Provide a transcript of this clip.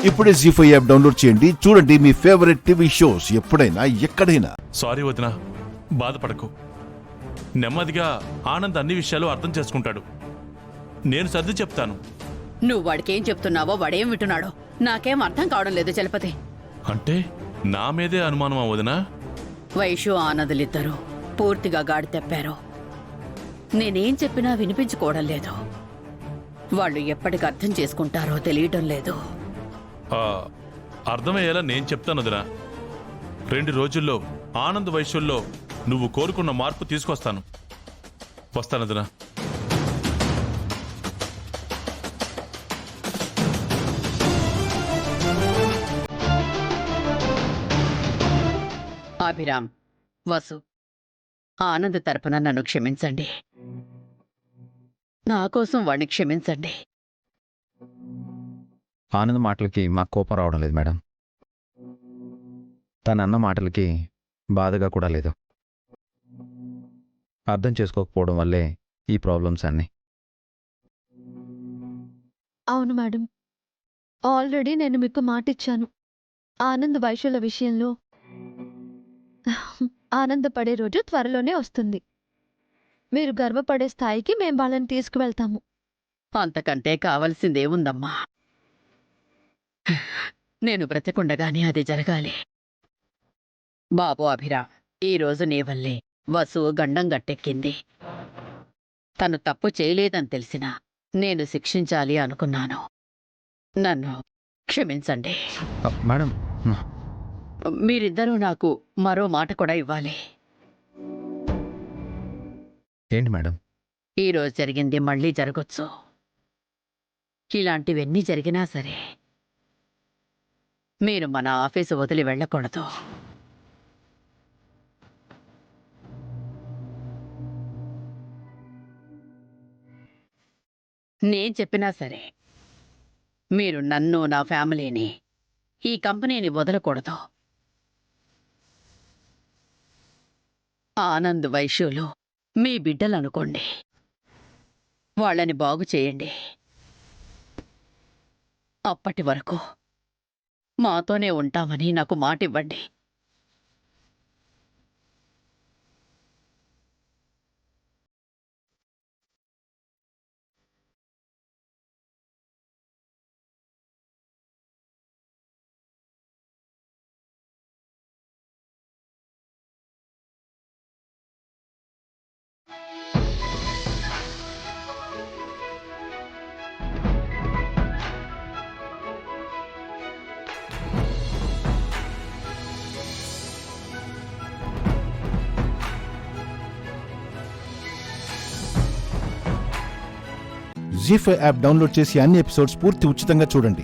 ఇప్పుడే జీ5 app download చేయండి. చూడండి మీ ఫేవరెట్ టీవీ షోస్ ఎప్పుడైనా ఎక్కడైనా. సారీ వదినా, బాధపడకు. నెమ్మదిగా ఆనంద్ అన్ని విషయాలు అర్థం చేసుకుంటాడు. నేను సర్ది చెప్తాను. నువ్వు వాడికేం చెప్తున్నావో వాడేం వింటున్నాడో నాకేం అర్థం కావడం లేదు చలపతి. అంటే నా మీదే అనుమానమా వదినా? వైషు ఆనందులిద్దరూ పూర్తిగా గాడి తెప్పారు. నేనేం చెప్పినా వినిపించుకోవడం లేదు. వాళ్ళు ఎప్పటికి అర్థం చేసుకుంటారో తెలియటం లేదు. అర్థమయ్యేలా నేను చెప్తాను వదినా. 2 రోజుల్లో ఆనంద్ వైశ్యుల్లో నువ్వు కోరుకున్న మార్పు తీసుకొస్తాను. వస్తాను వదినా. అభిరామ్, వసు, ఆనంద్ తరపున నన్ను క్షమించండి. నా కోసం వాడిని క్షమించండి. ఆనంద్ మాటలకి మాకు కోపం రావడం లేదు మేడం. తనన్న మాటలకి బాధగా కూడా లేదు. అర్థం చేసుకోకపోవడం వల్లే ఈ ప్రాబ్లమ్స్ అన్నీ. అవును మేడం, ఆల్రెడీ నేను మీకు మాటిచ్చాను. ఆనంద్ వైశ్యుల విషయంలో ఆనందపడే రోజు త్వరలోనే వస్తుంది. మీరు గర్వపడే స్థాయికి మేం వాళ్ళని తీసుకువెళ్తాము. అంతకంటే కావలసిందేముందమ్మా? నేను బ్రతికుండగానే అది జరగాలి. బాబు అభిరామ్, ఈరోజు నీ వల్లే వసు గండం గట్టెక్కింది. తను తప్పు చేయలేదని తెలిసినా నేను శిక్షించాలి అనుకున్నాను. నన్ను క్షమించండి. మేడం, మీరిద్దరూ నాకు మరో మాట కూడా ఇవ్వాలి. ఏంటి మేడం? ఈరోజు జరిగింది మళ్ళీ జరగొచ్చు. ఇలాంటివన్నీ జరిగినా సరే మీరు మన ఆఫీసు వదిలి వెళ్ళకూడదు. నేను చెప్పినా సరే మీరు నన్ను, నా ఫ్యామిలీని, ఈ కంపెనీని వదలకూడదు. ఆనంద్ వైశ్యులు మీ బిడ్డలనుకోండి. వాళ్ళని బాగు చేయండి. అప్పటి వరకు మాతోనే ఉంటామని నాకు మాటివ్వండి. జీ5 యాప్ డౌన్లోడ్ చేసి అన్ని ఎపిసోడ్స్ పూర్తి ఉచితంగా చూడండి.